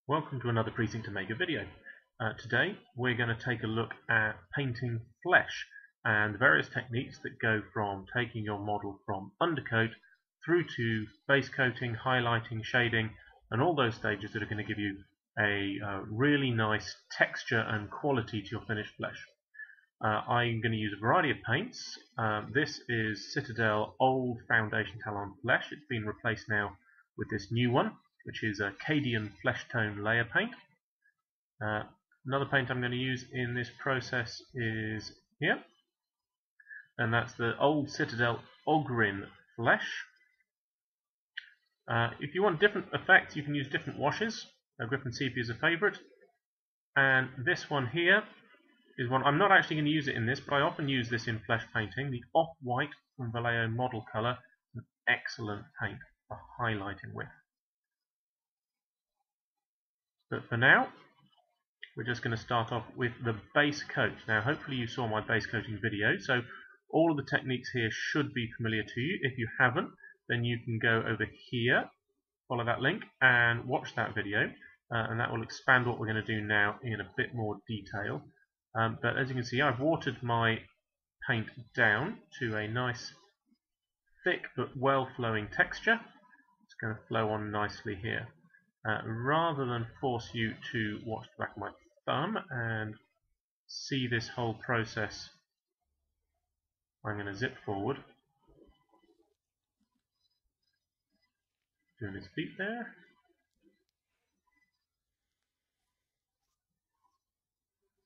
Welcome to another Precinct Omega video. Today we're going to take a look at painting flesh and the various techniques that go from taking your model from undercoat through to base coating, highlighting, shading, and all those stages that are going to give you a really nice texture and quality to your finished flesh. I'm going to use a variety of paints. This is Citadel Old Foundation Talon Flesh. It's been replaced now with this new one, which is a Cadian Flesh Tone Layer Paint. Another paint I'm going to use in this process is here, and that's the Old Citadel Ogrin Flesh. If you want different effects, you can use different washes. Griffin Sepia is a favourite, and this one here is one. I'm not actually going to use it in this, but I often use this in flesh painting. The Off-White from Vallejo Model Colour, an excellent paint for highlighting with. But for now, we're just going to start off with the base coat. Now, hopefully you saw my base coating video, so all of the techniques here should be familiar to you. If you haven't, then you can go over here, follow that link, and watch that video, and that will expand what we're going to do now in a bit more detail. But as you can see, I've watered my paint down to a nice thick but well-flowing texture. It's going to flow on nicely here. Rather than force you to watch the back of my thumb and see this whole process, I'm going to zip forward, doing his feet there.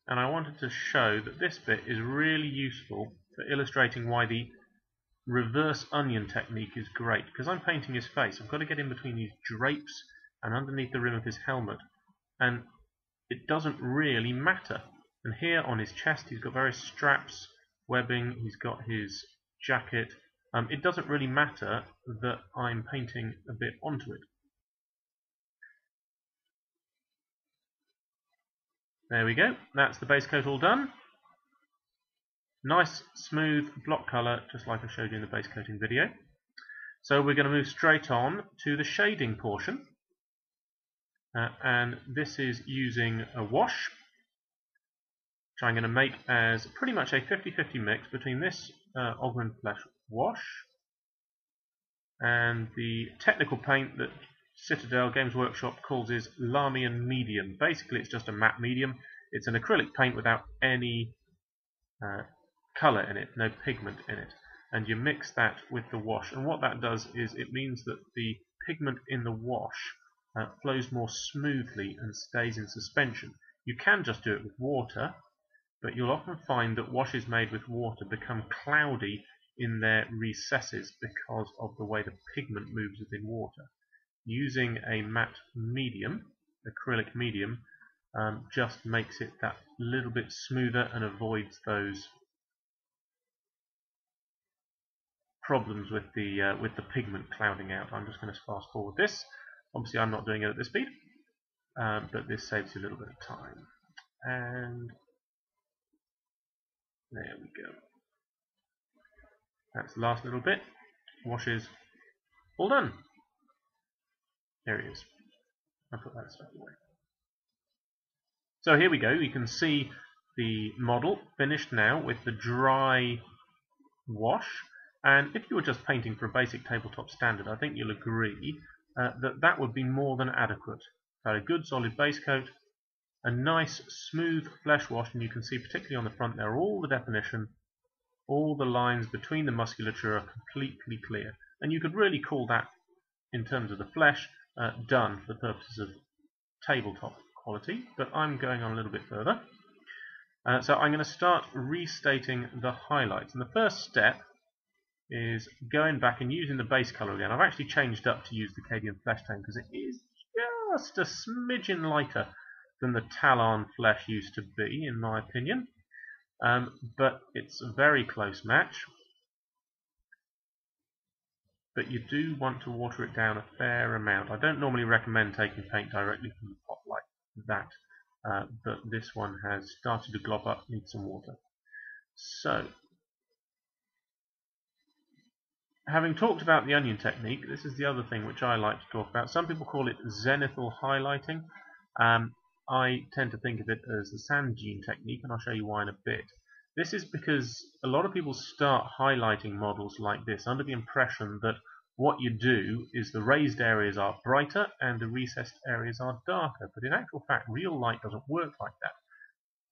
And I wanted to show that this bit is really useful for illustrating why the reverse onion technique is great, because I'm painting his face. I've got to get in between these drapes and underneath the rim of his helmet, and it doesn't really matter. And here on his chest he's got various straps, webbing, he's got his jacket. It doesn't really matter that I'm painting a bit onto it. There we go, that's the base coat all done. Nice smooth block colour, just like I showed you in the base coating video. So we're going to move straight on to the shading portion. And this is using a wash, which I'm going to make as pretty much a 50-50 mix between this Ogrin Flesh wash and the technical paint that Citadel Games Workshop calls is Lamian Medium. Basically it's just a matte medium. It's an acrylic paint without any colour in it, no pigment in it. And you mix that with the wash, and what that does is it means that the pigment in the wash flows more smoothly and stays in suspension. You can just do it with water, but you'll often find that washes made with water become cloudy in their recesses because of the way the pigment moves within water. Using a matte medium, acrylic medium, just makes it that little bit smoother and avoids those problems with the pigment clouding out. I'm just going to fast forward this. Obviously I'm not doing it at this speed, but this saves you a little bit of time. And there we go. That's the last little bit. Wash is all done. There it is. I'll put that stuff away. So here we go. You can see the model finished now with the dry wash. And if you were just painting for a basic tabletop standard, I think you'll agree that would be more than adequate. Got a good solid base coat, a nice smooth flesh wash, and you can see particularly on the front there all the definition, all the lines between the musculature are completely clear. And you could really call that, in terms of the flesh, done for the purposes of tabletop quality, but I'm going on a little bit further. So I'm going to start restating the highlights. And the first step is going back and using the base colour again. I've actually changed up to use the Cadian Flesh Tone because it is just a smidgen lighter than the Talon Flesh used to be, in my opinion. But it's a very close match. But you do want to water it down a fair amount. I don't normally recommend taking paint directly from the pot like that, but this one has started to glob up, needs some water. So, having talked about the onion technique, this is the other thing which I like to talk about. Some people call it zenithal highlighting. I tend to think of it as the sand dune technique, and I'll show you why in a bit. This is because a lot of people start highlighting models like this under the impression that what you do is the raised areas are brighter and the recessed areas are darker, but in actual fact real light doesn't work like that.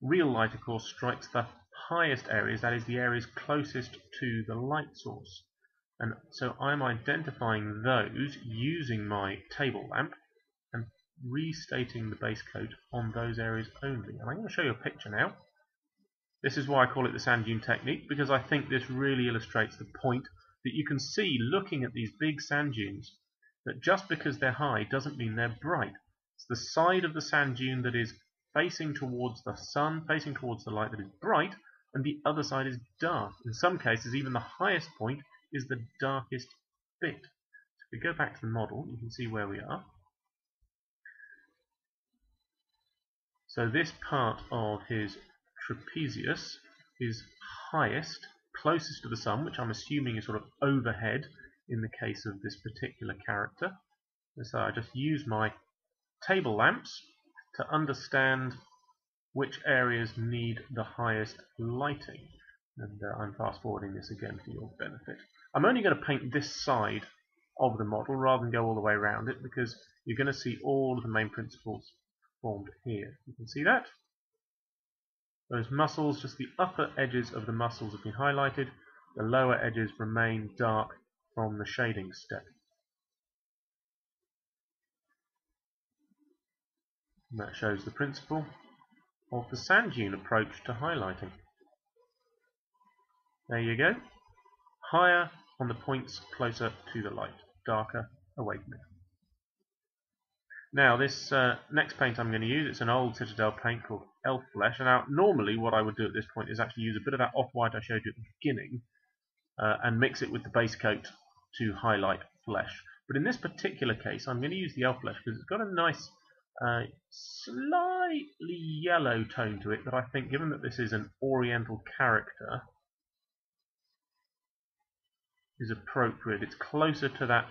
Real light, of course, strikes the highest areas, that is the areas closest to the light source. And so I'm identifying those using my table lamp and restating the base coat on those areas only. And I'm going to show you a picture now. This is why I call it the sand dune technique, because I think this really illustrates the point that you can see looking at these big sand dunes, that just because they're high doesn't mean they're bright. It's the side of the sand dune that is facing towards the sun, facing towards the light, that is bright, and the other side is dark. In some cases, even the highest point is the darkest bit. So if we go back to the model, you can see where we are. So this part of his trapezius is highest, closest to the sun, which I'm assuming is sort of overhead in the case of this particular character. And so I just use my table lamps to understand which areas need the highest lighting. And I'm fast forwarding this again for your benefit. I'm only going to paint this side of the model rather than go all the way around it, because you're going to see all of the main principles formed here. You can see that. Those muscles, just the upper edges of the muscles have been highlighted. The lower edges remain dark from the shading step. And that shows the principle of the sand dune approach to highlighting. There you go. Higher on the points closer to the light, darker away from it. Now this next paint I'm going to use, it's an old Citadel paint called Elf Flesh. And now normally what I would do at this point is actually use a bit of that off-white I showed you at the beginning and mix it with the base coat to highlight flesh. But in this particular case I'm going to use the Elf Flesh because it's got a nice slightly yellow tone to it that I think, given that this is an oriental character, is appropriate. It's closer to that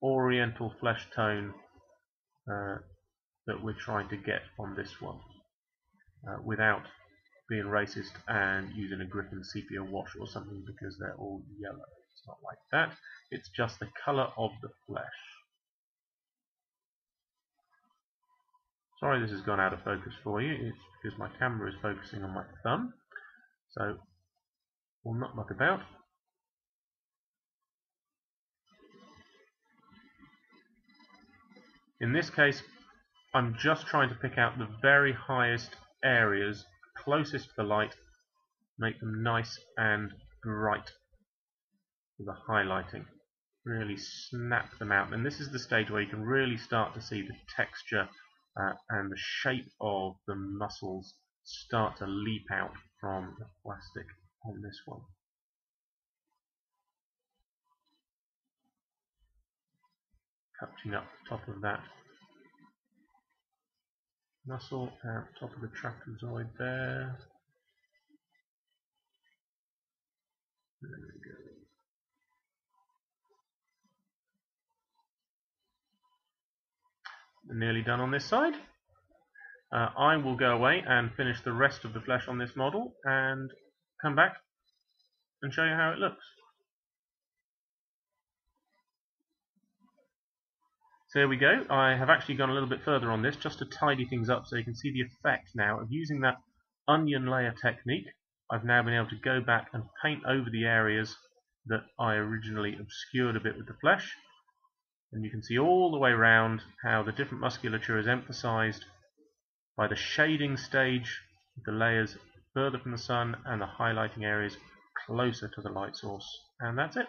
oriental flesh tone that we're trying to get on this one without being racist and using a Griffin sepia wash or something because they're all yellow. It's not like that. It's just the colour of the flesh. Sorry this has gone out of focus for you. It's because my camera is focusing on my thumb. So we'll not muck about. In this case, I'm just trying to pick out the very highest areas closest to the light, make them nice and bright for the highlighting. Really snap them out. And this is the stage where you can really start to see the texture and the shape of the muscles start to leap out from the plastic on this one. Touching up the top of that muscle and top of the trapezoid there. There we go. We're nearly done on this side. I will go away and finish the rest of the flesh on this model and come back and show you how it looks. So here we go. I have actually gone a little bit further on this just to tidy things up so you can see the effect now of using that onion layer technique. I've now been able to go back and paint over the areas that I originally obscured a bit with the flesh. And you can see all the way around how the different musculature is emphasized by the shading stage, the layers further from the sun and the highlighting areas closer to the light source. And that's it.